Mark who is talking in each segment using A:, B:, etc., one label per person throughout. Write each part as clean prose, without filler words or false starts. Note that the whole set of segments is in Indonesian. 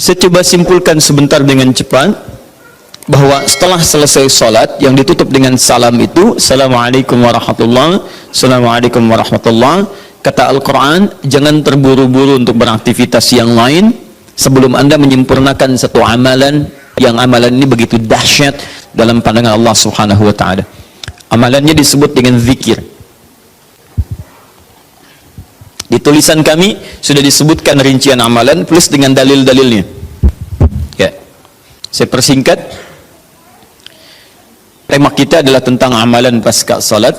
A: Saya coba simpulkan sebentar dengan cepat bahwa setelah selesai salat yang ditutup dengan salam itu, Assalamualaikum warahmatullahi, Assalamualaikum warahmatullahi. Kata Al-Quran, jangan terburu-buru untuk beraktivitas yang lain sebelum Anda menyempurnakan satu amalan, yang amalan ini begitu dahsyat dalam pandangan Allah Subhanahu wa ta'ala. Amalannya disebut dengan zikir. Di tulisan kami sudah disebutkan rincian amalan plus dengan dalil-dalilnya. Ya. Saya persingkat. Tema kita adalah tentang amalan pasca salat.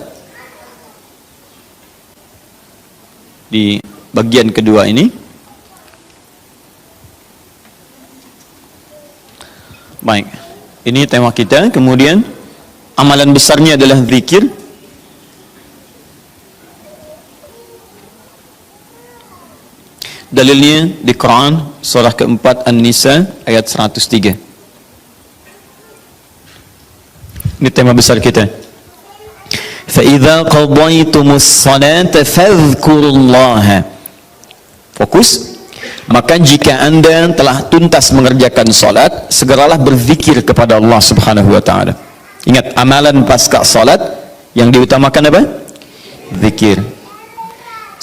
A: Di bagian kedua ini. Baik. Ini tema kita. Kemudian amalan besarnya adalah zikir. Dalilnya di Quran surah keempat An-Nisa ayat 103. Ini tema besar kita. فَإِذَا قَضَيْتُمُ الصَّلَاةَ فَاذْكُرُوا اللَّهَ. Fokus. Maka jika Anda telah tuntas mengerjakan salat, segeralah berzikir kepada Allah Subhanahu wa taala. Ingat, amalan pasca salat yang diutamakan apa? Zikir.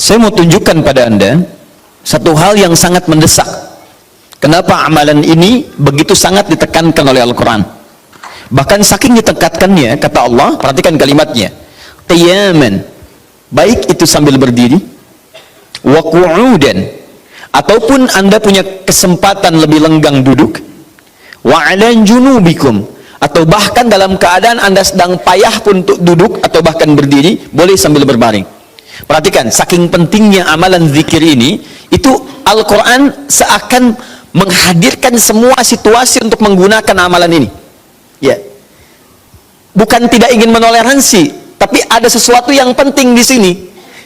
A: Saya mau tunjukkan pada Anda satu hal yang sangat mendesak. Kenapa amalan ini begitu sangat ditekankan oleh Al-Quran? Bahkan saking ditekankannya, kata Allah, perhatikan kalimatnya, qiyaman, baik itu sambil berdiri, wa qu'udan, ataupun Anda punya kesempatan lebih lenggang duduk, wa 'ala junubikum, atau bahkan dalam keadaan Anda sedang payah pun untuk duduk atau bahkan berdiri, boleh sambil berbaring. Perhatikan, saking pentingnya amalan zikir ini, itu Al-Quran seakan menghadirkan semua situasi untuk menggunakan amalan ini. Ya, bukan tidak ingin menoleransi, tapi ada sesuatu yang penting di sini.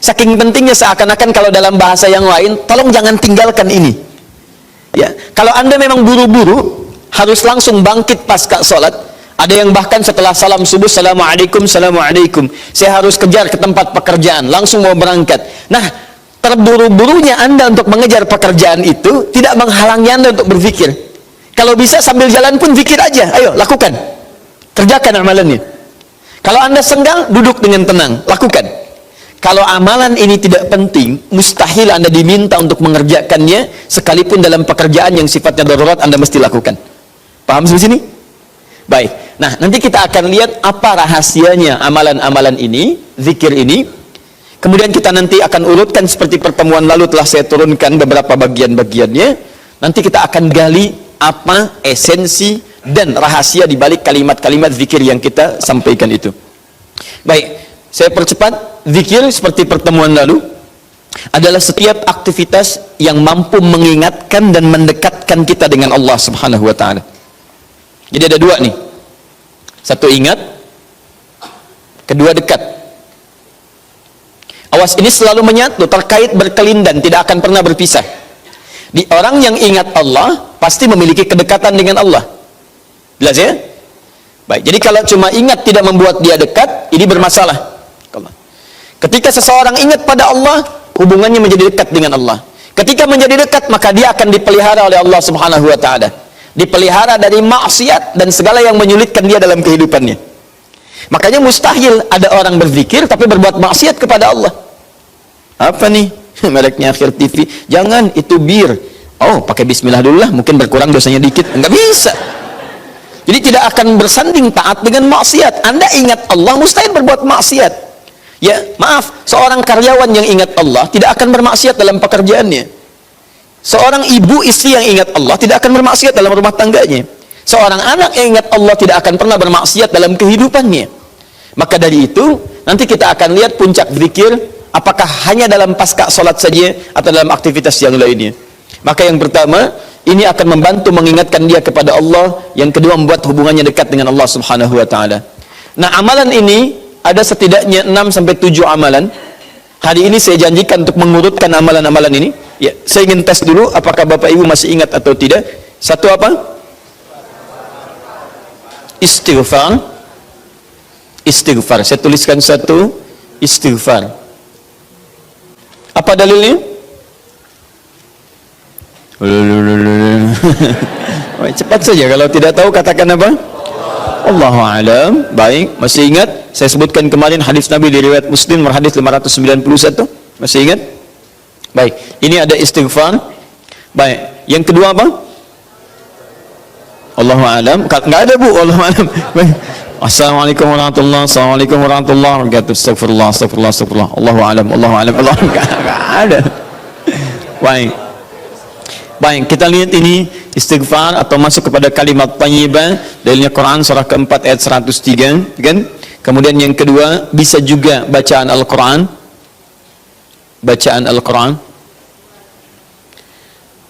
A: Saking pentingnya seakan-akan kalau dalam bahasa yang lain, tolong jangan tinggalkan ini. Ya, kalau Anda memang buru-buru harus langsung bangkit pasca sholat. Ada yang bahkan setelah salam subuh, Assalamualaikum, Assalamualaikum, saya harus kejar ke tempat pekerjaan, langsung mau berangkat. Nah, terburu-burunya Anda untuk mengejar pekerjaan itu tidak menghalangi Anda untuk berpikir. Kalau bisa sambil jalan pun zikir aja, ayo lakukan, kerjakan amalannya. Kalau Anda senggang, duduk dengan tenang, lakukan. Kalau amalan ini tidak penting, mustahil Anda diminta untuk mengerjakannya, sekalipun dalam pekerjaan yang sifatnya darurat Anda mesti lakukan. Paham sampai sini? Baik. Nah, nanti kita akan lihat apa rahasianya amalan-amalan ini, zikir ini. Kemudian kita nanti akan urutkan seperti pertemuan lalu telah saya turunkan beberapa bagian-bagiannya. Nanti kita akan gali apa esensi dan rahasia di balik kalimat-kalimat zikir yang kita sampaikan itu. Baik, saya percepat. Zikir seperti pertemuan lalu adalah setiap aktivitas yang mampu mengingatkan dan mendekatkan kita dengan Allah Subhanahu wa taala. Jadi ada dua nih. Satu ingat, kedua dekat. Awas, ini selalu menyatu, terkait berkelindan, tidak akan pernah berpisah. Di orang yang ingat Allah pasti memiliki kedekatan dengan Allah. Jelas ya? Baik, jadi kalau cuma ingat tidak membuat dia dekat, ini bermasalah. Ketika seseorang ingat pada Allah, hubungannya menjadi dekat dengan Allah. Ketika menjadi dekat, maka dia akan dipelihara oleh Allah Subhanahu wa taala. Dipelihara dari maksiat dan segala yang menyulitkan dia dalam kehidupannya. Makanya mustahil ada orang berzikir tapi berbuat maksiat kepada Allah. Apa nih? Mereknya Akhir TV. Jangan, itu bir. Oh, pakai bismillah dulu lah, mungkin berkurang dosanya dikit. Enggak bisa. Jadi tidak akan bersanding taat dengan maksiat. Anda ingat Allah, mustahil berbuat maksiat. Ya, maaf, seorang karyawan yang ingat Allah tidak akan bermaksiat dalam pekerjaannya. Seorang ibu istri yang ingat Allah tidak akan bermaksiat dalam rumah tangganya. Seorang anak yang ingat Allah tidak akan pernah bermaksiat dalam kehidupannya. Maka dari itu, nanti kita akan lihat puncak zikir, apakah hanya dalam pasca sholat saja atau dalam aktivitas yang lainnya. Maka yang pertama, ini akan membantu mengingatkan dia kepada Allah. Yang kedua, membuat hubungannya dekat dengan Allah Subhanahu wa taala. Nah, amalan ini ada setidaknya 6-7 amalan. Hari ini saya janjikan untuk mengurutkan amalan-amalan ini. Ya, saya ingin tes dulu apakah Bapak Ibu masih ingat atau tidak. Satu apa? Istighfar. Istighfar. Saya tuliskan satu, istighfar. Apa dalilnya? Cepat saja, kalau tidak tahu katakan apa? Allahu a'lam. Baik, masih ingat saya sebutkan kemarin hadis Nabi di riwayat Muslim hadis 591? Masih ingat? Baik, ini ada istighfar. Baik, yang kedua apa? Allahu a'lam. Enggak ada Bu, Allahu a'lam. Baik. Assalamualaikum warahmatullahi wabarakatuh. Assalamualaikum warahmatullahi wabarakatuh. Astagfirullah, astagfirullah, astagfirullah. Allahu a'lam, Allahu a'lam. Allahu a'lam. Enggak ada. Baik. Baik, kita lihat ini istighfar atau masuk kepada kalimat thayyibah. Dalilnya Quran surah keempat ayat 103, kan? Kemudian yang kedua bisa juga bacaan Al-Quran. Bacaan Al-Quran.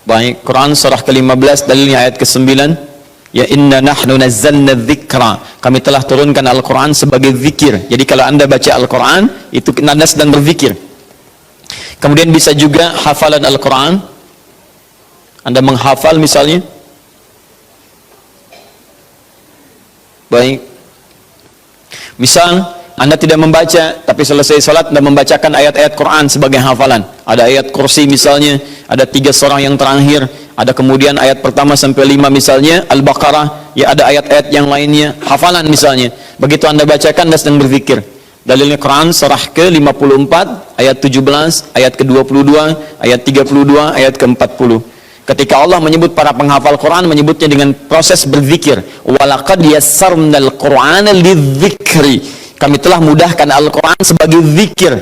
A: Baik, Quran surah ke-15 dalilnya ayat ke-9. Ya inna nahnu nazzalna dzikra. Kami telah turunkan Al-Quran sebagai zikir. Jadi kalau Anda baca Al-Quran, itu Anda sedang berzikir. Kemudian bisa juga hafalan Al-Quran. Anda menghafal misalnya. Baik. Misal Anda tidak membaca, tapi selesai salat Anda membacakan ayat-ayat Quran sebagai hafalan. Ada ayat kursi misalnya, ada 3 surah yang terakhir, ada kemudian ayat pertama sampai 5 misalnya, Al-Baqarah, ya ada ayat-ayat yang lainnya, hafalan misalnya. Begitu Anda bacakan, Anda sedang berzikir. Dalilnya Quran surah ke-54 ayat 17, ayat ke-22, ayat 32, ayat ke-40. Ketika Allah menyebut para penghafal Quran, menyebutnya dengan proses berzikir. Walaqad yassarnal Qur'ana lidzikri. Kami telah mudahkan Al-Quran sebagai zikir.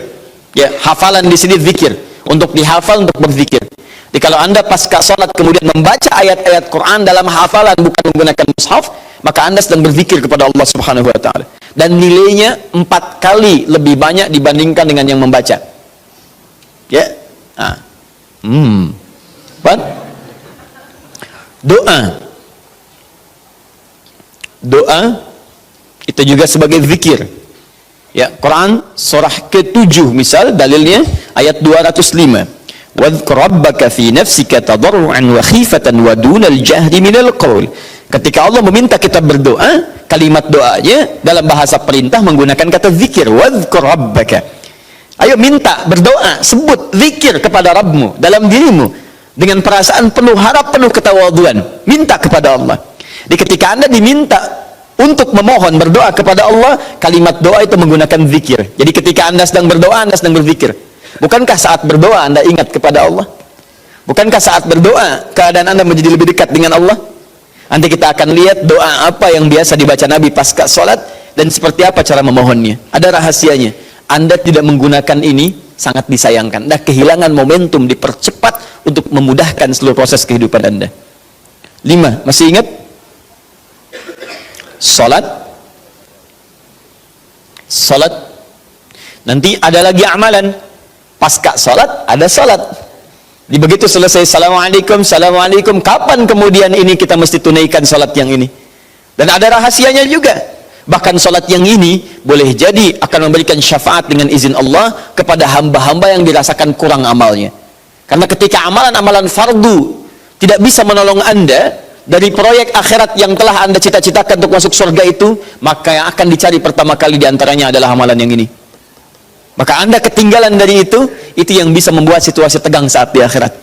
A: Ya, hafalan di sini zikir. Untuk dihafal, untuk berzikir. Jadi kalau Anda pasca salat kemudian membaca ayat-ayat Quran dalam hafalan bukan menggunakan mushaf, maka Anda sedang berzikir kepada Allah Subhanahu wa taala. Dan nilainya 4 kali lebih banyak dibandingkan dengan yang membaca. Ya. Nah. Doa itu juga sebagai zikir. Ya, Quran surah ke-7 misal dalilnya ayat 205. Wadhkur rabbaka fi nafsika tadarruan wa khifatan wa dunal jahri minal qaul. Ketika Allah meminta kita berdoa, kalimat doanya dalam bahasa perintah menggunakan kata zikir. Wadhkur rabbaka. Ayo minta, berdoa, sebut zikir kepada Rabbmu dalam dirimu. Dengan perasaan penuh harap, penuh ketawaduan, minta kepada Allah. Di ketika Anda diminta untuk memohon berdoa kepada Allah, kalimat doa itu menggunakan zikir. Jadi ketika Anda sedang berdoa, Anda sedang berzikir. Bukankah saat berdoa Anda ingat kepada Allah? Bukankah saat berdoa keadaan Anda menjadi lebih dekat dengan Allah? Nanti kita akan lihat doa apa yang biasa dibaca Nabi pasca sholat dan seperti apa cara memohonnya. Ada rahasianya. Anda tidak menggunakan ini, sangat disayangkan. Anda kehilangan momentum, dipercepat untuk memudahkan seluruh proses kehidupan Anda. 5, masih ingat? Salat. Nanti ada lagi amalan. Pasca salat ada salat. Di begitu selesai assalamualaikum, assalamualaikum, kapan kemudian ini kita mesti tunaikan salat yang ini? Dan ada rahasianya juga. Bahkan salat yang ini boleh jadi akan memberikan syafaat dengan izin Allah kepada hamba-hamba yang dirasakan kurang amalnya. Karena ketika amalan-amalan fardu tidak bisa menolong Anda dari proyek akhirat yang telah Anda cita-citakan untuk masuk surga itu, maka yang akan dicari pertama kali diantaranya adalah amalan yang ini. Maka Anda ketinggalan dari itu yang bisa membuat situasi tegang saat di akhirat.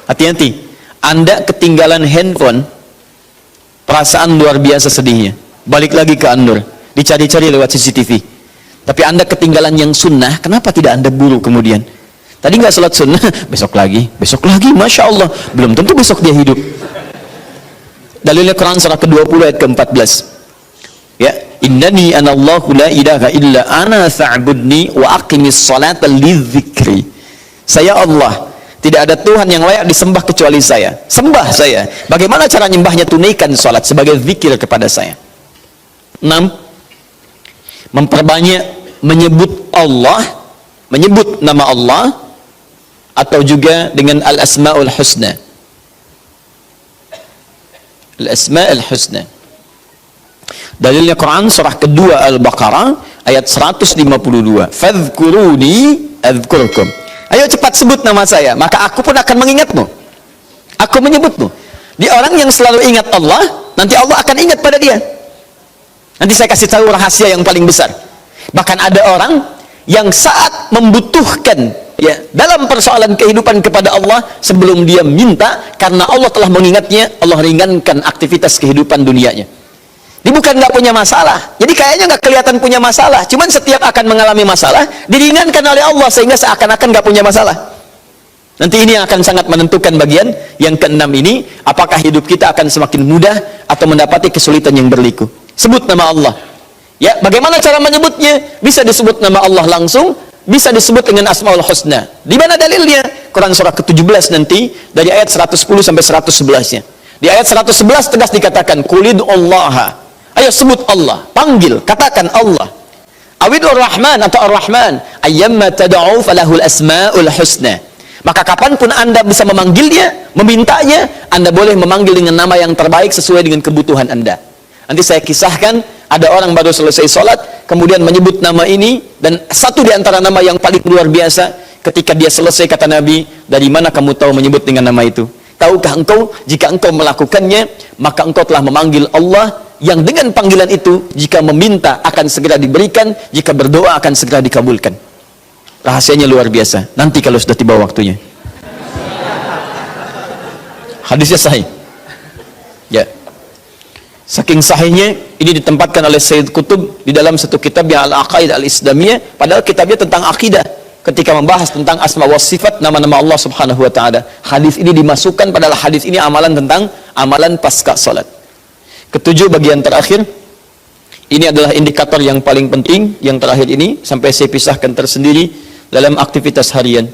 A: Hati-hati, Anda ketinggalan handphone, perasaan luar biasa sedihnya. Balik lagi ke Andur, dicari-cari lewat CCTV. Tapi Anda ketinggalan yang sunnah, kenapa tidak Anda buru kemudian? Tadi nggak sholat sunnah, besok lagi, Masya Allah, belum tentu besok dia hidup. Dalilnya Quran surah ke-20 ayat ke-14. Ya, innani anallahu la ilaha illa ana fa'budni wa aqimis salata lidzikri. Saya Allah, tidak ada Tuhan yang layak disembah kecuali saya. Sembah saya. Bagaimana cara nyembahnya? Tunaikan salat sebagai zikir kepada saya. 6. Memperbanyak menyebut Allah, menyebut nama Allah, atau juga dengan al-asma'ul husna. Al-asma'ul husna. Dalilnya Quran surah kedua Al-Baqarah ayat 152. Fadhkuruni adzkurkum. Ayo cepat sebut nama saya, maka aku pun akan mengingatmu. Aku menyebutmu. Di orang yang selalu ingat Allah, nanti Allah akan ingat pada dia. Nanti saya kasih tahu rahasia yang paling besar. Bahkan ada orang yang saat membutuhkan ya dalam persoalan kehidupan kepada Allah sebelum dia minta, karena Allah telah mengingatnya, Allah ringankan aktivitas kehidupan dunianya. Dia bukan nggak punya masalah, jadi kayaknya nggak kelihatan punya masalah, cuman setiap akan mengalami masalah diringankan oleh Allah sehingga seakan-akan nggak punya masalah. Nanti ini yang akan sangat menentukan bagian yang keenam ini, apakah hidup kita akan semakin mudah atau mendapati kesulitan yang berliku. Sebut nama Allah. Ya, bagaimana cara menyebutnya? Bisa disebut nama Allah langsung, bisa disebut dengan Asmaul Husna. Di mana dalilnya? Quran surah ke-17 nanti dari ayat 110 sampai 111-nya. Di ayat 111 tegas dikatakan, "Qulid'ullaha." Ayo sebut Allah, panggil, katakan Allah. Awidur Rahman atau Ar-Rahman, ayyamma tad'u falahul asmaul husna. Maka kapanpun Anda bisa memanggilnya, memintanya, Anda boleh memanggil dengan nama yang terbaik sesuai dengan kebutuhan Anda. Nanti saya kisahkan, ada orang baru selesai sholat, kemudian menyebut nama ini, dan satu di antara nama yang paling luar biasa, ketika dia selesai kata Nabi, dari mana kamu tahu menyebut dengan nama itu? Tahukah engkau, jika engkau melakukannya, maka engkau telah memanggil Allah, yang dengan panggilan itu, jika meminta akan segera diberikan, jika berdoa akan segera dikabulkan. Rahasianya luar biasa. Nanti kalau sudah tiba waktunya. Hadisnya sahih. Ya. Saking sahihnya, ini ditempatkan oleh Sayyid Qutb di dalam satu kitab yang Al-Aqaid Al-Islamiyah, padahal kitabnya tentang akidah. Ketika membahas tentang asma wa sifat, nama-nama Allah Subhanahu wa taala. Hadis ini dimasukkan, padahal hadis ini amalan tentang amalan pasca salat. Ketujuh, bagian terakhir, ini adalah indikator yang paling penting, yang terakhir ini, sampai saya pisahkan tersendiri dalam aktivitas harian.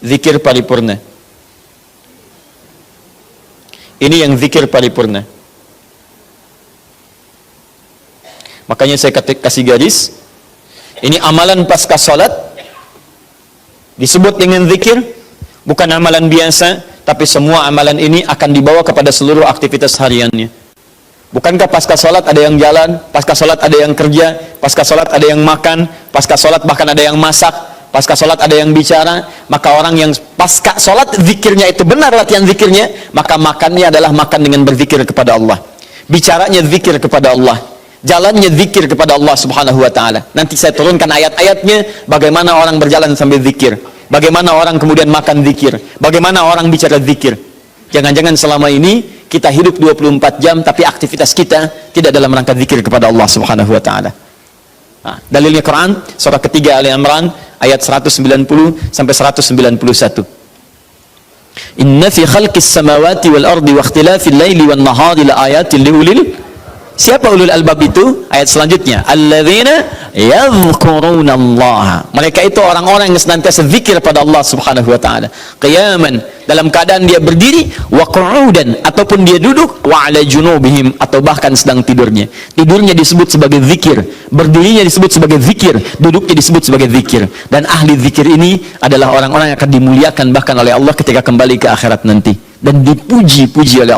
A: Zikir paripurna. Ini yang zikir paripurna. Makanya saya kasih garis, ini amalan pasca salat, disebut dengan zikir, bukan amalan biasa, tapi semua amalan ini akan dibawa kepada seluruh aktivitas hariannya. Bukankah pasca sholat ada yang jalan, pasca sholat ada yang kerja, pasca sholat ada yang makan, pasca sholat bahkan ada yang masak, pasca sholat ada yang bicara? Maka orang yang pasca sholat zikirnya itu benar latihan zikirnya, maka makannya adalah makan dengan berzikir kepada Allah, bicaranya zikir kepada Allah, jalannya zikir kepada Allah Subhanahu wa ta'ala. Nanti saya turunkan ayat-ayatnya, bagaimana orang berjalan sambil zikir, bagaimana orang kemudian makan zikir, bagaimana orang bicara zikir. Jangan-jangan selama ini kita hidup 24 jam tapi aktivitas kita tidak dalam rangka zikir kepada Allah Subhanahu wa taala. Nah, dalilnya Quran surah ketiga Ali Imran ayat 190 sampai 191. Inna fi khalqis samawati wal ardi wa ikhtilafil laili wan nahari la ayatin liulil. Siapa ulul albab itu? Ayat selanjutnya, alladzina yadhkurunallaha. Mereka itu orang-orang yang senantiasa zikir pada Allah Subhanahu wa taala. Qiyaman, dalam keadaan dia berdiri, wa qu'udan, ataupun dia duduk, wa 'ala junubihim, atau bahkan sedang tidurnya. Tidurnya disebut sebagai zikir, berdirinya disebut sebagai zikir, duduknya disebut sebagai zikir. Dan ahli zikir ini adalah orang-orang yang akan dimuliakan bahkan oleh Allah ketika kembali ke akhirat nanti, dan dipuji-puji oleh Allah.